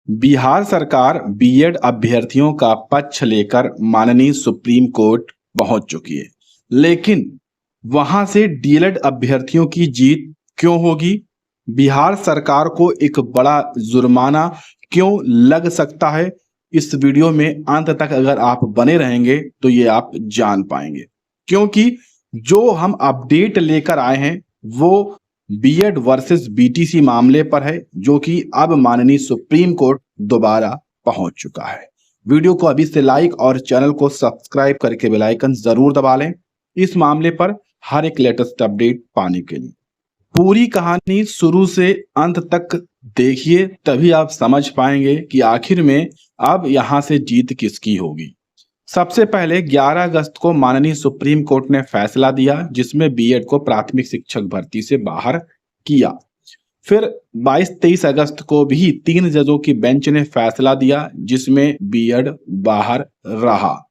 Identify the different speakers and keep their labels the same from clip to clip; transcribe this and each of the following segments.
Speaker 1: बिहार सरकार बीएड अभ्यर्थियों का पक्ष लेकर माननीय सुप्रीम कोर्ट पहुंच चुकी है, लेकिन वहां से डीएलएड अभ्यर्थियों की जीत क्यों होगी? बिहार सरकार को एक बड़ा जुर्माना क्यों लग सकता है? इस वीडियो में अंत तक अगर आप बने रहेंगे तो ये आप जान पाएंगे, क्योंकि जो हम अपडेट लेकर आए हैं वो बीएड वर्सेस बीटीसी मामले पर है, जो कि अब माननीय सुप्रीम कोर्ट दोबारा पहुंच चुका है। वीडियो को अभी से लाइक और चैनल को सब्सक्राइब करके बेल आइकन जरूर दबा लें इस मामले पर हर एक लेटेस्ट अपडेट पाने के लिए। पूरी कहानी शुरू से अंत तक देखिए, तभी आप समझ पाएंगे कि आखिर में अब यहां से जीत किसकी होगी। सबसे पहले 11 अगस्त को माननीय सुप्रीम कोर्ट ने फैसला दिया, जिसमें बीएड को प्राथमिक शिक्षक भर्ती से बाहर किया। फिर 22-23 अगस्त को भी 3 जजों की बेंच ने फैसला दिया, जिसमें बीएड बाहर रहा।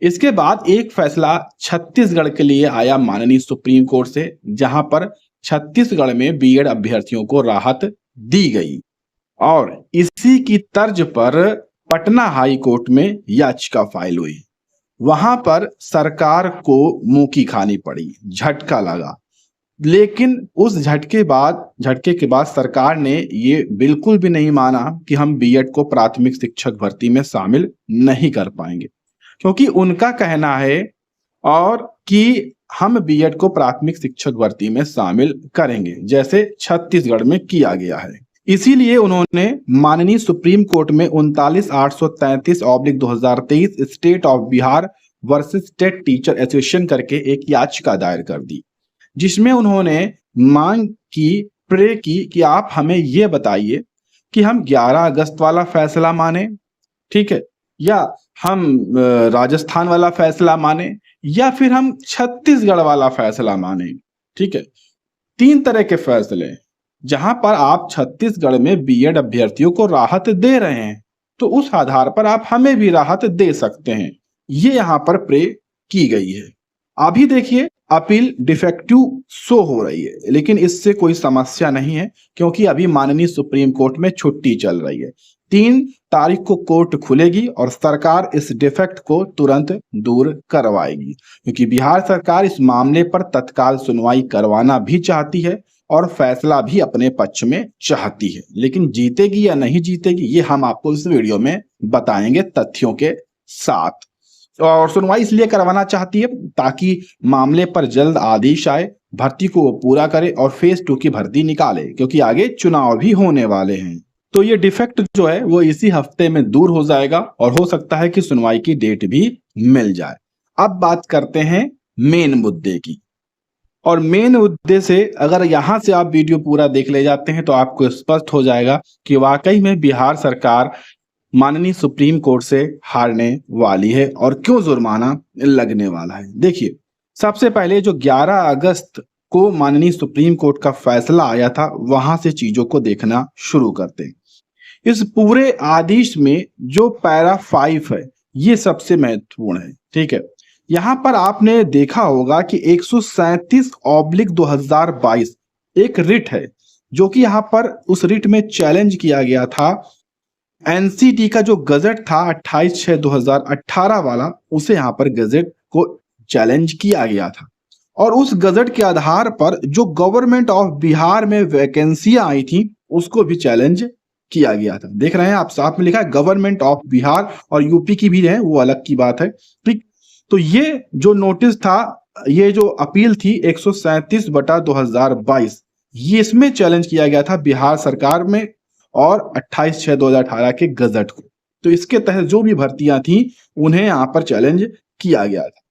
Speaker 1: इसके बाद एक फैसला छत्तीसगढ़ के लिए आया माननीय सुप्रीम कोर्ट से, जहां पर छत्तीसगढ़ में बीएड अभ्यर्थियों को राहत दी गई और इसी की तर्ज पर पटना हाई कोर्ट में याचिका फाइल हुई। वहां पर सरकार को मुंह की खानी पड़ी, झटका लगा। लेकिन उस झटके के बाद सरकार ने ये बिल्कुल भी नहीं माना कि हम बीएड को प्राथमिक शिक्षक भर्ती में शामिल नहीं कर पाएंगे, क्योंकि उनका कहना है और कि हम बीएड को प्राथमिक शिक्षक भर्ती में शामिल करेंगे, जैसे छत्तीसगढ़ में किया गया है। इसीलिए उन्होंने माननीय सुप्रीम कोर्ट में 39,833/2023 state of Bihar versus state teacher association करके एक याचिका दायर कर दी, जिसमें उन्होंने मांग की, प्रे की कि आप हमें ये बताइए कि हम 11 अगस्त वाला फैसला माने, ठीक है, या हम राजस्थान वाला फैसला माने, या फिर हम छत्तीसगढ़ वाला फैसला माने। ठीक है, 3 तरह के फैसले जहां पर आप छत्तीसगढ़ में बीएड अभ्यर्थियों को राहत दे रहे हैं, तो उस आधार पर आप हमें भी राहत दे सकते हैं। ये यहां पर प्रे की गई है। अभी देखिए अपील डिफेक्टिव शो हो रही है, लेकिन इससे कोई समस्या नहीं है, क्योंकि अभी माननीय सुप्रीम कोर्ट में छुट्टी चल रही है। 3 तारीख को कोर्ट खुलेगी और सरकार इस डिफेक्ट को तुरंत दूर करवाएगी, क्योंकि बिहार सरकार इस मामले पर तत्काल सुनवाई करवाना भी चाहती है और फैसला भी अपने पक्ष में चाहती है। लेकिन जीतेगी या नहीं जीतेगी ये हम आपको इस वीडियो में बताएंगे तथ्यों के साथ। और सुनवाई इसलिए करवाना चाहती है ताकि मामले पर जल्द आदेश आए, भर्ती को पूरा करे और फेज 2 की भर्ती निकाले, क्योंकि आगे चुनाव भी होने वाले हैं। तो ये डिफेक्ट जो है वो इसी हफ्ते में दूर हो जाएगा और हो सकता है कि सुनवाई की डेट भी मिल जाए। अब बात करते हैं मेन मुद्दे की, और मेन मुद्दे से अगर यहां से आप वीडियो पूरा देख ले जाते हैं तो आपको स्पष्ट हो जाएगा कि वाकई में बिहार सरकार माननीय सुप्रीम कोर्ट से हारने वाली है और क्यों जुर्माना लगने वाला है। देखिए, सबसे पहले जो 11 अगस्त को माननीय सुप्रीम कोर्ट का फैसला आया था, वहां से चीजों को देखना शुरू करते हैं। इस पूरे आदेश में जो पैरा 5 है ये सबसे महत्वपूर्ण है। ठीक है, यहां पर आपने देखा होगा कि 137/2022 एक रिट है, जो कि यहां पर उस रिट में चैलेंज किया गया था एनसीटी का जो गजट था 28/6/2018 वाला, उसे यहां पर गजट को चैलेंज किया गया था। और उस गजट के आधार पर जो गवर्नमेंट ऑफ बिहार में वैकेंसियां आई थी उसको भी चैलेंज किया गया था। देख रहे हैं आप, साथ में लिखा है गवर्नमेंट ऑफ बिहार, और यूपी की भी है वो अलग की बात है। ठीक, तो ये जो नोटिस था, ये जो अपील थी 137/2022, ये इसमें चैलेंज किया गया था बिहार सरकार में और 28/6/2018 के गजट को। तो इसके तहत जो भी भर्तियां थी उन्हें यहां पर चैलेंज किया गया था।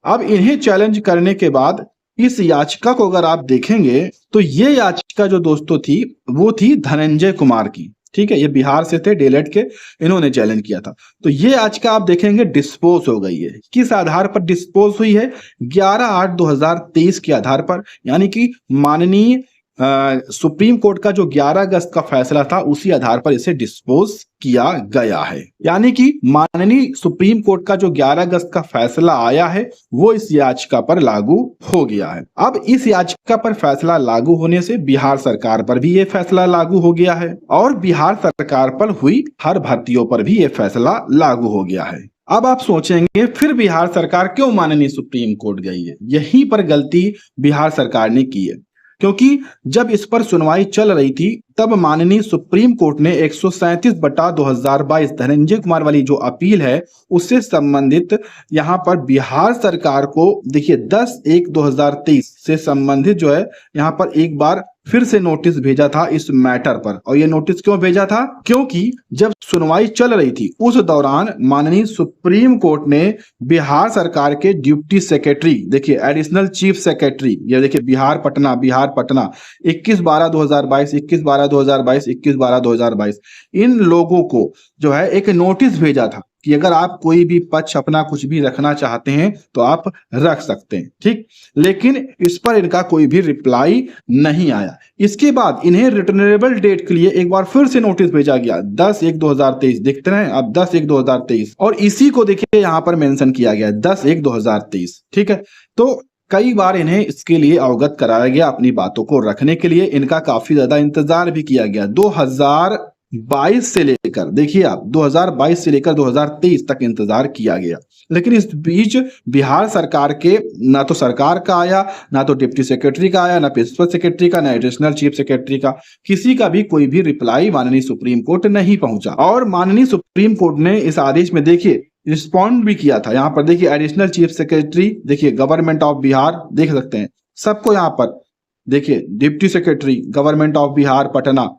Speaker 1: अब इन्हें चैलेंज करने के बाद इस याचिका को अगर आप देखेंगे तो ये याचिका जो दोस्तों थी वो थी धनंजय कुमार की। ठीक है, ये बिहार से थे, डीएलएड के, इन्होंने चैलेंज किया था। तो ये याचिका आप देखेंगे डिस्पोज हो गई है। किस आधार पर डिस्पोज हुई है? 11/8/2023 के आधार पर, यानी कि माननीय सुप्रीम कोर्ट का जो 11 अगस्त का फैसला था उसी आधार पर इसे डिस्पोज किया गया है। यानी कि माननीय सुप्रीम कोर्ट का जो 11 अगस्त का फैसला आया है वो इस याचिका पर लागू हो गया है। अब इस याचिका पर फैसला लागू होने से बिहार सरकार पर भी ये फैसला लागू हो गया है और बिहार सरकार पर हुई हर भर्तियों पर भी ये फैसला लागू हो गया है। अब आप सोचेंगे फिर बिहार सरकार क्यों माननीय सुप्रीम कोर्ट गई है? यहीं पर गलती बिहार सरकार ने की है, क्योंकि जब इस पर सुनवाई चल रही थी तब माननीय सुप्रीम कोर्ट ने 137/2022 धनंजय कुमार वाली जो अपील है उससे संबंधित यहाँ पर बिहार सरकार को देखिए 10/1/2023 से संबंधित जो है यहाँ पर एक बार फिर से नोटिस भेजा था इस मैटर पर। और ये नोटिस क्यों भेजा था? क्योंकि जब सुनवाई चल रही थी उस दौरान माननीय सुप्रीम कोर्ट ने बिहार सरकार के डिप्टी सेक्रेटरी, देखिए एडिशनल चीफ सेक्रेटरी, ये देखिए बिहार पटना 21/12/2022, 21/12/2022, 21/12/2022 इन लोगों को जो है एक नोटिस भेजा था कि अगर आप कोई भी पक्ष अपना कुछ भी रखना चाहते हैं तो आप रख सकते हैं, ठीक। लेकिन इस पर इनका कोई भी रिप्लाई नहीं आया। इसके बाद इन्हें रिटर्नेबल डेट के लिए एक बार फिर से नोटिस भेजा गया 10/1/2023, देखते हैं अब 10/1/2023, और इसी को देखिए यहां पर मेंशन किया गया 10/1/2023, ठीक है। तो कई बार इन्हें इसके लिए अवगत कराया गया, अपनी बातों को रखने के लिए इनका काफी ज्यादा इंतजार भी किया गया। 2022 से लेकर देखिए आप 2022 से लेकर 2023 तक इंतजार किया गया, लेकिन इस बीच बिहार सरकार के ना तो सरकार का आया, ना तो डिप्टी सेक्रेटरी का आया, ना प्रिंसिपल सेक्रेटरी का, ना एडिशनल चीफ सेक्रेटरी का, किसी का भी कोई भी रिप्लाई माननीय सुप्रीम कोर्ट नहीं पहुंचा। और माननीय सुप्रीम कोर्ट ने इस आदेश में देखिए रिस्पॉन्ड भी किया था। यहाँ पर देखिए एडिशनल चीफ सेक्रेटरी, देखिए गवर्नमेंट ऑफ बिहार, देख सकते हैं सबको, यहाँ पर देखिए deputy secretary government of Bihar Patna,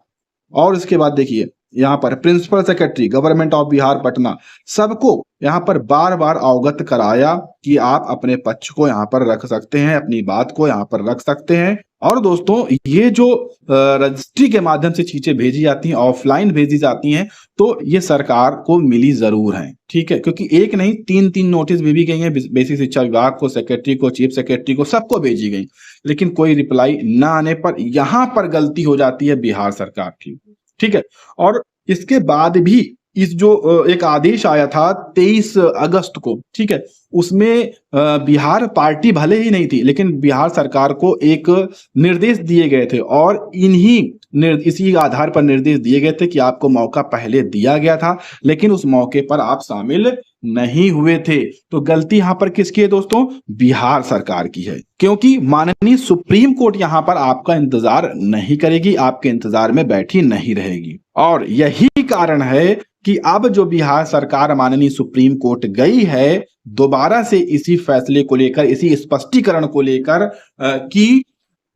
Speaker 1: और इसके बाद देखिए यहाँ पर principal secretary government of Bihar Patna, सबको यहाँ पर बार बार अवगत कराया कि आप अपने पक्ष को यहाँ पर रख सकते हैं, अपनी बात को यहाँ पर रख सकते हैं। और दोस्तों ये जो रजिस्ट्री के माध्यम से चीजें भेजी जाती हैं, ऑफलाइन भेजी जाती हैं, तो ये सरकार को मिली जरूर है, ठीक है, क्योंकि एक नहीं 3 नोटिस भेजी गई हैं बेसिक शिक्षा विभाग को, सेक्रेटरी को, चीफ सेक्रेटरी को, सबको भेजी गई, लेकिन कोई रिप्लाई ना आने पर यहाँ पर गलती हो जाती है बिहार सरकार की, ठीक है। और इसके बाद भी इस जो एक आदेश आया था 23 अगस्त को, ठीक है, उसमें बिहार पार्टी भले ही नहीं थी, लेकिन बिहार सरकार को एक निर्देश दिए गए थे और इसी आधार पर निर्देश दिए गए थे कि आपको मौका पहले दिया गया था, लेकिन उस मौके पर आप शामिल नहीं हुए थे। तो गलती यहां पर किसकी है दोस्तों? बिहार सरकार की है, क्योंकि माननीय सुप्रीम कोर्ट यहां पर आपका इंतजार नहीं करेगी, आपके इंतजार में बैठी नहीं रहेगी। और यही कारण है कि अब जो बिहार सरकार माननीय सुप्रीम कोर्ट गई है दोबारा से इसी फैसले को लेकर, इसी स्पष्टीकरण को लेकर कि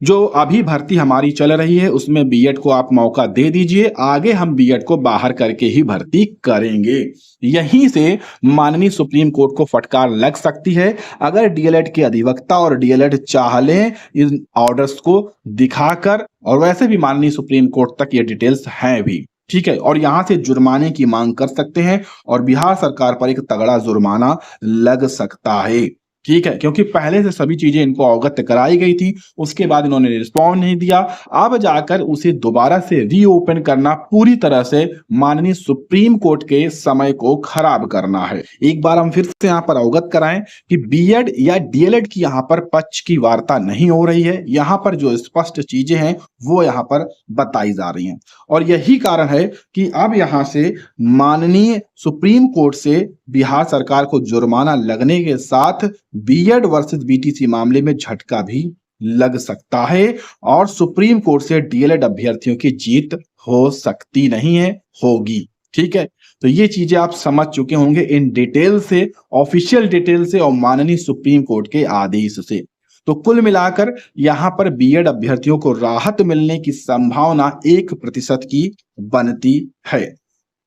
Speaker 1: जो अभी भर्ती हमारी चल रही है उसमें बीएड को आप मौका दे दीजिए, आगे हम बीएड को बाहर करके ही भर्ती करेंगे। यहीं से माननीय सुप्रीम कोर्ट को फटकार लग सकती है अगर डीएलएड के अधिवक्ता और डीएलएड चाह लें इन ऑर्डर्स को दिखाकर, और वैसे भी माननीय सुप्रीम कोर्ट तक ये डिटेल्स हैं भी, ठीक है, और यहां से जुर्माने की मांग कर सकते हैं और बिहार सरकार पर एक तगड़ा जुर्माना लग सकता है, ठीक है, क्योंकि पहले से सभी चीजें इनको अवगत कराई गई थी, उसके बाद इन्होंने रिस्पॉन्ड नहीं दिया, अब जाकर उसे दोबारा से रीओपन करना पूरी तरह से माननीय सुप्रीम कोर्ट के समय को खराब करना है। एक बार हम फिर से यहाँ पर अवगत कराएं कि बीएड या डीएलएड की यहाँ पर पक्ष की वार्ता नहीं हो रही है, यहाँ पर जो स्पष्ट चीजें हैं वो यहाँ पर बताई जा रही हैं, और यही कारण है कि अब यहाँ से माननीय सुप्रीम कोर्ट से बिहार सरकार को जुर्माना लगने के साथ बीएड वर्सेस बीटीसी मामले में झटका भी लग सकता है और सुप्रीम कोर्ट से डीएलएड अभ्यर्थियों की जीत हो सकती नहीं है, होगी, ठीक है। तो ये चीजें आप समझ चुके होंगे इन डिटेल से, ऑफिशियल डिटेल से और माननीय सुप्रीम कोर्ट के आदेश से। तो कुल मिलाकर यहां पर बीएड अभ्यर्थियों को राहत मिलने की संभावना 1% की बनती है।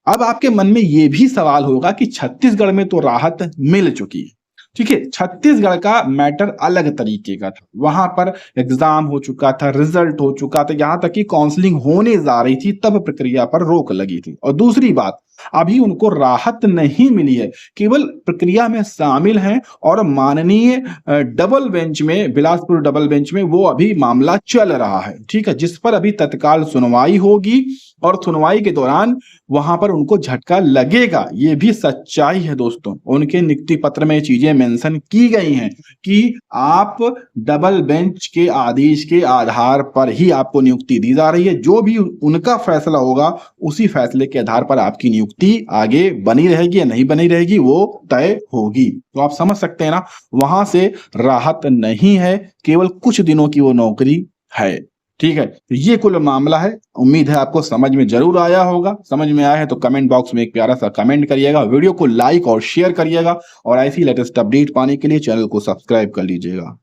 Speaker 1: अब आपके मन में यह भी सवाल होगा कि छत्तीसगढ़ में तो राहत मिल चुकी है, ठीक है, छत्तीसगढ़ का मैटर अलग तरीके का था, वहां पर एग्जाम हो चुका था, रिजल्ट हो चुका था, यहां तक कि काउंसलिंग होने जा रही थी, तब प्रक्रिया पर रोक लगी थी। और दूसरी बात, अभी उनको राहत नहीं मिली है, केवल प्रक्रिया में शामिल हैं और माननीय डबल बेंच में, बिलासपुर डबल बेंच में वो अभी मामला चल रहा है, ठीक है, जिस पर अभी तत्काल सुनवाई होगी और सुनवाई के दौरान वहां पर उनको झटका लगेगा। ये भी सच्चाई है दोस्तों, उनके नियुक्ति पत्र में चीजें मेंशन की गई हैं कि आप डबल बेंच के आदेश के आधार पर ही आपको नियुक्ति दी जा रही है, जो भी उनका फैसला होगा उसी फैसले के आधार पर आपकी नियुक्ति आगे बनी रहेगी या नहीं बनी रहेगी वो तय होगी। तो आप समझ सकते हैं ना, वहां से राहत नहीं है, केवल कुछ दिनों की वो नौकरी है, ठीक है। तो ये कुल मामला है, उम्मीद है आपको समझ में जरूर आया होगा। समझ में आया है तो कमेंट बॉक्स में एक प्यारा सा कमेंट करिएगा, वीडियो को लाइक और शेयर करिएगा और ऐसी लेटेस्ट अपडेट पाने के लिए चैनल को सब्सक्राइब कर लीजिएगा।